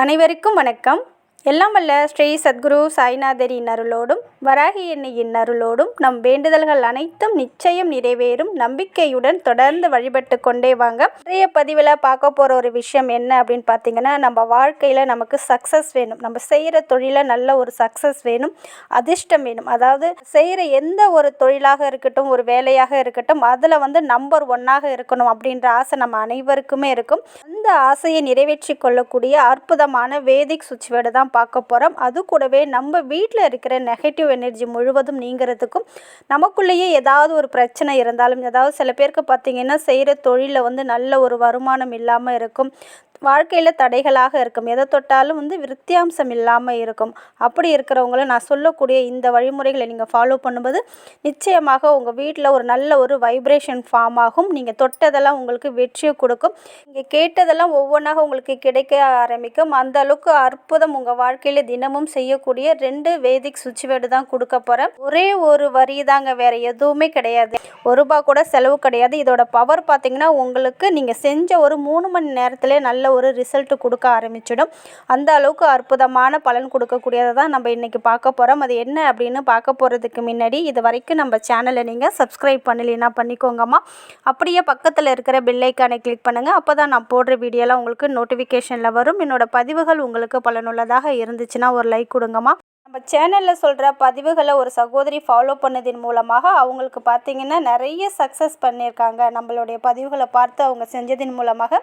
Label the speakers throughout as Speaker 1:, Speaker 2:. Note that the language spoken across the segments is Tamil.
Speaker 1: அனைவருக்கும் வணக்கம். எல்லாம் வல்ல ஸ்ரீ சத்குரு சாய்நாதரின் அருளோடும் வராகி எண்ணியின் அருளோடும் நம் வேண்டுதல்கள் அனைத்தும் நிச்சயம் நிறைவேறும் நம்பிக்கையுடன் தொடர்ந்து வழிபட்டு கொண்டே வாங்க. நிறைய பதிவில் பார்க்க போகிற ஒரு விஷயம் என்ன அப்படின்னு பார்த்தீங்கன்னா, நம்ம வாழ்க்கையில் நமக்கு சக்ஸஸ் வேணும், நம்ம செய்கிற தொழிலில் நல்ல ஒரு சக்ஸஸ் வேணும், அதிர்ஷ்டம் வேணும். அதாவது செய்கிற எந்த ஒரு தொழிலாக இருக்கட்டும், ஒரு வேலையாக இருக்கட்டும், அதில் நம்பர் ஒன்னாக இருக்கணும் அப்படின்ற ஆசை நம்ம அனைவருக்குமே இருக்கும். அந்த ஆசையை நிறைவேற்றி கொள்ளக்கூடிய அற்புதமான வேதிக் சுவிட்ச் வேர்டு தான் பார்க்க போகிறோம். அது கூடவே நம்ம வீட்டில் இருக்கிற நெகட்டிவ் எனர்ஜி முழுவதும் நீங்கிறதுக்கும், நமக்குள்ளேயே ஏதாவது ஒரு பிரச்சனை இருந்தாலும், ஏதாவது சில பேருக்கு பார்த்திங்கன்னா செய்கிற தொழிலில் நல்ல ஒரு வருமானம் இல்லாமல் இருக்கும், வாழ்க்கையில் தடைகளாக இருக்கும், எதை தொட்டாலும் விருத்தியாம்சம் இல்லாமல் இருக்கும். அப்படி இருக்கிறவங்கள நான் சொல்லக்கூடிய இந்த வழிமுறைகளை நீங்கள் ஃபாலோ பண்ணும்போது நிச்சயமாக உங்கள் வீட்டில் ஒரு நல்ல ஒரு வைப்ரேஷன் ஃபார்ம் ஆகும். நீங்கள் தொட்டதெல்லாம் உங்களுக்கு வெற்றியை கொடுக்கும், நீங்கள் கேட்டதெல்லாம் ஒவ்வொன்றாக உங்களுக்கு கிடைக்க ஆரம்பிக்கும். அந்த அளவுக்கு அற்புதம் உங்கள் வாழ்க்கையில் தினமும் செய்யக்கூடிய 2 வேதிக் சுவிட்ச் வேர்டு தான் கொடுக்க போகிறேன். ஒரே ஒரு வரி தாங்க, வேறு எதுவுமே கிடையாது, ₹1 கூட செலவு கிடையாது. இதோட பவர் பார்த்திங்கன்னா உங்களுக்கு நீங்கள் செஞ்ச ஒரு 3 மணி நேரத்திலே நல்ல ஒரு ரிசல்ட் கொடுக்க ஆரம்பிச்சிடும். அந்த அளவுக்கு அற்புதமான பலன் கொடுக்கக்கூடியதை தான் நம்ம இன்றைக்கி பார்க்க போகிறோம். அது என்ன அப்படின்னு பார்க்க போகிறதுக்கு முன்னாடி இது வரைக்கும் நம்ம சேனலை நீங்கள் சப்ஸ்கிரைப் பண்ணலைன்னா பண்ணிக்கோங்கம்மா. அப்படியே பக்கத்தில் இருக்கிற பெல் ஐக்கானை கிளிக் பண்ணுங்கள். அப்போ தான் நான் போடுற வீடியோலாம் உங்களுக்கு நோட்டிஃபிகேஷனில் வரும். என்னோடய பதிவுகள் உங்களுக்கு பலனுள்ளதாக இருந்துச்சுன்னா ஒரு லைக் கொடுங்கம்மா. நம்ம சேனலில் சொல்கிற பதிவுகளை ஒரு சகோதரி ஃபாலோ பண்ணதின் மூலமாக அவங்களுக்கு பார்த்திங்கன்னா நிறைய சக்ஸஸ் பண்ணியிருக்காங்க. நம்மளுடைய பதிவுகளை பார்த்து அவங்க செஞ்சதின் மூலமாக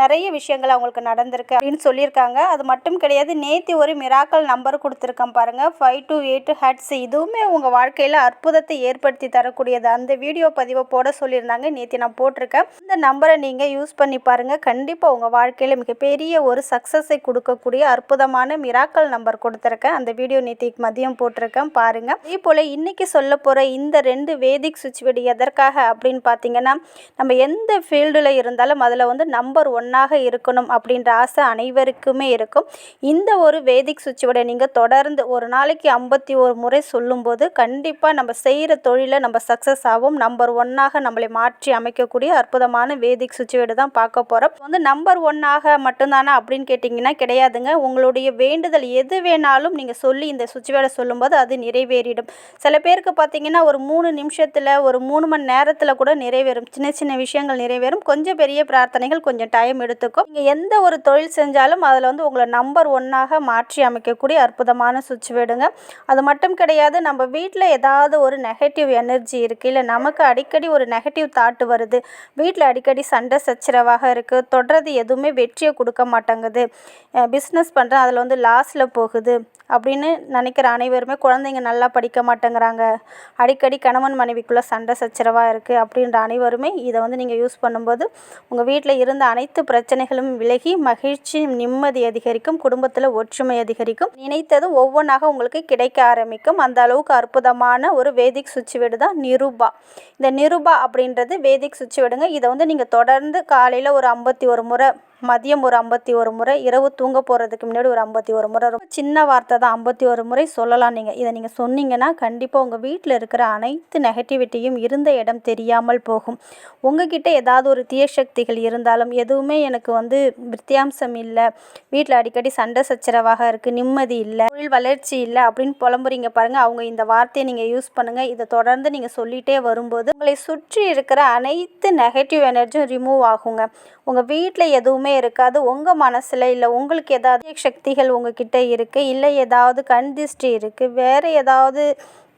Speaker 1: நிறைய விஷயங்கள் அவங்களுக்கு நடந்திருக்கு அப்படின்னு சொல்லியிருக்காங்க. அது மட்டும் கிடையாது, நேற்று ஒரு மிராக்கல் நம்பர் கொடுத்துருக்கேன் பாருங்கள், 528 ஹட்ஸ். இதுவுமே உங்கள் வாழ்க்கையில் அற்புதத்தை ஏற்படுத்தி தரக்கூடியது. அந்த வீடியோ பதிவை போட சொல்லியிருந்தாங்க, நேற்று நான் போட்டிருக்கேன். இந்த நம்பரை நீங்கள் யூஸ் பண்ணி பாருங்கள். கண்டிப்பாக உங்கள் வாழ்க்கையில் மிகப்பெரிய ஒரு சக்ஸஸை கொடுக்கக்கூடிய அற்புதமான மிராக்கல் நம்பர் கொடுத்துருக்கேன். அந்த வீடியோ நேற்றுக்கு மதியம் போட்டிருக்கேன் பாருங்கள். அதே போல் இன்றைக்கி சொல்ல போகிற இந்த 2 வேதிக் சுவிட்ச் வேர்டு எதற்காக அப்படின்னு பார்த்தீங்கன்னா, நம்ம எந்த ஃபீல்டில் இருந்தாலும் அதில் நம்பர் ஒன்னாக இருக்கணும் அப்படின்ற ஆசை அனைவருக்குமே இருக்கும். இந்த ஒரு வேதிக் சுவிட்ச் வேர்டை நீங்கள் தொடர்ந்து ஒரு நாளைக்கு 51 முறை சொல்லும்போது கண்டிப்பாக நம்ம செய்கிற தொழிலை நம்ம சக்ஸஸ் ஆகும். நம்பர் ஒன்னாக நம்மளை மாற்றி அமைக்கக்கூடிய அற்புதமான வேதிக் சுவிட்ச் வேர்டு தான் பார்க்க போகிறோம். நம்பர் ஒன்னாக மட்டும்தானா அப்படின்னு கேட்டிங்கன்னா கிடையாதுங்க. உங்களுடைய வேண்டுதல் எது வேணாலும் நீங்கள் சொல்லி இந்த சுவிட்ச் வேர்டை சொல்லும்போது அது நிறைவேறிடும். சில பேருக்கு பார்த்தீங்கன்னா ஒரு 3 நிமிஷத்தில், ஒரு 3 மணி நேரத்தில் கூட நிறைவேறும். சின்ன சின்ன விஷயங்கள் நிறைவேறும். கொஞ்சம் பெரிய பிரார்த்தனைகள் கொஞ்சம் டைம் எடுத்துக்கும். நீங்கள் எந்த ஒரு தொழில் செஞ்சாலும் அதில் உங்களை நம்பர் ஒன்னாக மாற்றி அமைக்கக்கூடிய அற்புதமான சுவிட்ச் வேர்டுங்க. அது மட்டும் கிடையாது, நம்ம வீட்டில் ஏதாவது ஒரு நெகட்டிவ் எனர்ஜி இருக்குது, இல்லை நமக்கு அடிக்கடி ஒரு நெகட்டிவ் தாட்டு வருது, வீட்டில் அடிக்கடி சண்டை சச்சரவாக இருக்குது, தொடர்றது எதுவுமே வெற்றியை கொடுக்க மாட்டேங்குது, பிஸ்னஸ் பண்ணுறேன் அதில் லாஸில் போகுது அப்படின்னு நினைக்கிற அனைவருமே, குழந்தைங்க நல்லா படிக்க மாட்டேங்கிறாங்க, அடிக்கடி கணவன் மனைவிக்குள்ளே சண்டை சச்சரவாக இருக்குது அப்படின்ற அனைவருமே இதை நீங்கள் யூஸ் பண்ணும்போது உங்கள் வீட்டில் இருந்த அனைத்து பிரச்சனைகளும் விலகி மகிழ்ச்சி, நிம்மதி அதிகரிக்கும், குடும்பத்தில் ஒற்றுமை அதிகரிக்கும், நினைத்ததும் ஒவ்வொன்றாக உங்களுக்கு கிடைக்க ஆரம்பிக்கும். அந்த அளவுக்கு அற்புதமான ஒரு வேதிக் சுவிட்ச் வேர்டு தான் நிருபா. இந்த நிருபா அப்படின்றது வேதிக் சுவிட்ச் வேர்டுங்க. இதை நீங்கள் தொடர்ந்து காலையில் ஒரு 51 முறை, மதியம் ஒரு 51 முறை, இரவு தூங்க போகிறதுக்கு முன்னாடி ஒரு 51 முறை, ரொம்ப சின்ன வார்த்தை தான், 51 முறை சொல்லலாம். நீங்கள் இதை சொன்னீங்கன்னா கண்டிப்பாக உங்கள் வீட்டில் இருக்கிற அனைத்து நெகட்டிவிட்டியும் இருந்த இடம் தெரியாமல் போகும். உங்ககிட்ட ஏதாவது ஒரு தீய சக்திகள் இருந்தாலும், எதுவுமே எனக்கு வித்தியாசம் இல்லை, வீட்டில் அடிக்கடி சண்டை சச்சரவாக இருக்குது, நிம்மதி இல்லை, தொழில் வளர்ச்சி இல்லை அப்படின்னு புலம்புறீங்க பாருங்கள், அவங்க இந்த வார்த்தையை நீங்கள் யூஸ் பண்ணுங்கள். இதை தொடர்ந்து நீங்கள் சொல்லிகிட்டே வரும்போது உங்களை சுற்றி இருக்கிற அனைத்து நெகட்டிவ் எனர்ஜியும் ரிமூவ் ஆகுங்க. உங்கள் வீட்டில் எதுவுமே இருக்காது. உங்கள் மனசில் இல்லை உங்களுக்கு ஏதாவது சக்திகள் உங்ககிட்ட இருக்குது, இல்லை ஏதாவது கண் திருஷ்டி இருக்குது, வேறு ஏதாவது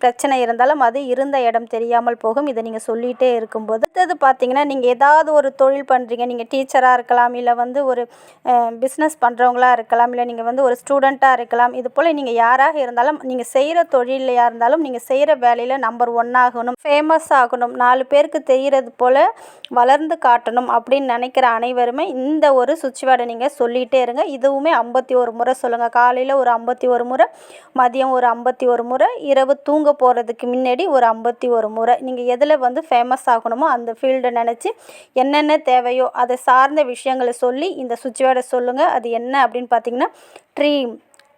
Speaker 1: பிரச்சனை இருந்தாலும் அது இருந்த இடம் தெரியாமல் போகும். இதை நீங்கள் சொல்லிகிட்டே இருக்கும்போது அடுத்தது பார்த்தீங்கன்னா, நீங்கள் ஏதாவது ஒரு தொழில் பண்ணுறீங்க, நீங்கள் டீச்சராக இருக்கலாம், இல்லை ஒரு பிஸ்னஸ் பண்ணுறவங்களா இருக்கலாம், இல்லை நீங்கள் ஒரு ஸ்டூடெண்ட்டாக இருக்கலாம். இது போல் நீங்கள் யாராக இருந்தாலும், நீங்கள் செய்கிற தொழிலையாக இருந்தாலும், நீங்கள் செய்கிற வேலையில் நம்பர் 1 ஆகணும், ஃபேமஸ் ஆகணும், 4 பேருக்கு தெரிகிறது போல் வளர்ந்து காட்டணும் அப்படின்னு நினைக்கிற அனைவருமே இந்த ஒரு சுவிட்ச் வேர்டை நீங்கள் சொல்லிகிட்டே இருங்க. இதுவுமே 51 முறை சொல்லுங்கள். காலையில் ஒரு 51 முறை, மதியம் ஒரு 51 முறை, இரவு தூங்க போகிறதுக்கு முன்னாடி ஒரு 51 முறை. நீங்கள் எதில் ஃபேமஸ் ஆகணுமோ அந்த ஃபீல்டை நினச்சி என்னென்ன தேவையோ அதை சார்ந்த விஷயங்களை சொல்லி இந்த சுவிட்ச் வேர்டை சொல்லுங்கள். அது என்ன அப்படின்னு பார்த்தீங்கன்னா, ட்ரீம்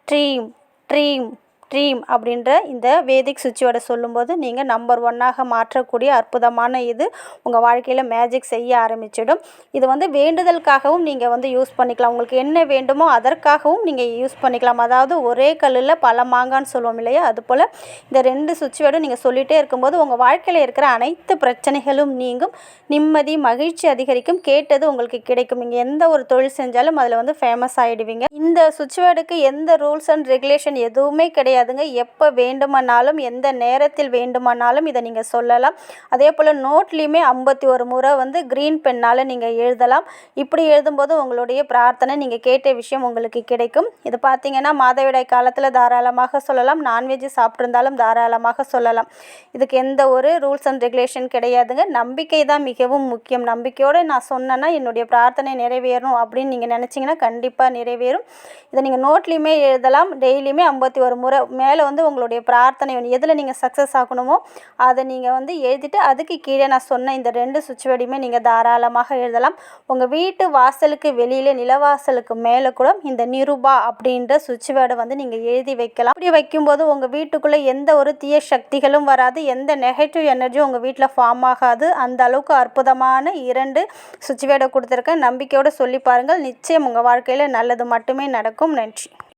Speaker 1: ட்ரீம் ட்ரீம் ட்ரீம் அப்படின்ற இந்த வேதிக் சுவிட்ச் வேர்டை சொல்லும்போது நீங்கள் நம்பர் 1ஆக மாற்றக்கூடிய அற்புதமான இது உங்கள் வாழ்க்கையில் மேஜிக் செய்ய ஆரம்பிச்சிடும். இது வந்து வேண்டுதலுக்காகவும் நீங்கள் வந்து யூஸ் பண்ணிக்கலாம். உங்களுக்கு என்ன வேண்டுமோ அதற்காகவும் நீங்கள் யூஸ் பண்ணிக்கலாம். அதாவது ஒரே கல்லில் பல மாங்கான்னு சொல்லுவோம் இல்லையா, அதுபோல் இந்த 2 சுவிட்ச் வேர்டும் நீங்கள் சொல்லிகிட்டே இருக்கும்போது உங்கள் வாழ்க்கையில் இருக்கிற அனைத்து பிரச்சனைகளும் நீங்கும், நிம்மதி மகிழ்ச்சி அதிகரிக்கும், கேட்டது உங்களுக்கு கிடைக்கும். நீங்கள் எந்த ஒரு தொழில் செஞ்சாலும் அதில் வந்து ஃபேமஸ் ஆகிடுவீங்க. இந்த சுவிட்ச் வேர்டுக்கு எந்த ரூல்ஸ் அண்ட் ரெகுலேஷன் எதுவுமே கிடையாதுங்க. எப்போ வேண்டுமானாலும் எந்த நேரத்தில் வேண்டுமானாலும் இதை நீங்கள் சொல்லலாம். அதே போல் நோட்லேயுமே 51 முறை வந்து க்ரீன் பென்னால் நீங்கள் எழுதலாம். இப்படி எழுதும்போது உங்களுடைய பிரார்த்தனை நீங்கள் கேட்ட விஷயம் உங்களுக்கு கிடைக்கும். இது பார்த்திங்கன்னா மாதவிடாய் காலத்தில் தாராளமாக சொல்லலாம். நான்வெஜ் சாப்பிட்ருந்தாலும் தாராளமாக சொல்லலாம். இதுக்கு எந்த ஒரு ரூல்ஸ் அண்ட் ரெகுலேஷன் கிடையாதுங்க. நம்பிக்கை தான் மிகவும் முக்கியம். நம்பிக்கையோடு நான் சொன்னேன்னா என்னுடைய பிரார்த்தனை நிறைவேறும் அப்படின்னு நீங்கள் நினச்சிங்கன்னா கண்டிப்பாக நிறைவேறும். இதை நீங்கள் நோட்லேயுமே எழுதலாம். டெய்லியுமே 51 முறை மேலே வந்து உங்களுடைய பிரார்த்தனை எதில் நீங்கள் சக்ஸஸ் ஆகணுமோ அதை நீங்கள் வந்து எழுதிட்டு அதுக்கு கீழே நான் சொன்ன இந்த 2 சுவிட்ச் வேர்டையுமே நீங்கள் தாராளமாக எழுதலாம். உங்கள் வீட்டு வாசலுக்கு வெளியில் நிலவாசலுக்கு மேலே கூட இந்த நிருபா அப்படின்ற சுவிட்ச் வேர்டை வந்து நீங்கள் எழுதி வைக்கலாம். அப்படி வைக்கும்போது உங்கள் வீட்டுக்குள்ளே எந்த ஒரு தீய சக்திகளும் வராது, எந்த நெகட்டிவ் எனர்ஜியும் உங்கள் வீட்டில் ஃபார்ம் ஆகாது. அந்த அளவுக்கு அற்புதமான 2 சுவிட்ச் வேர்டை கொடுத்துருக்கேன். நம்பிக்கையோடு சொல்லி பாருங்கள். நிச்சயம் உங்கள் வாழ்க்கையில் நல்லது மட்டுமே நடக்கும். நன்றி.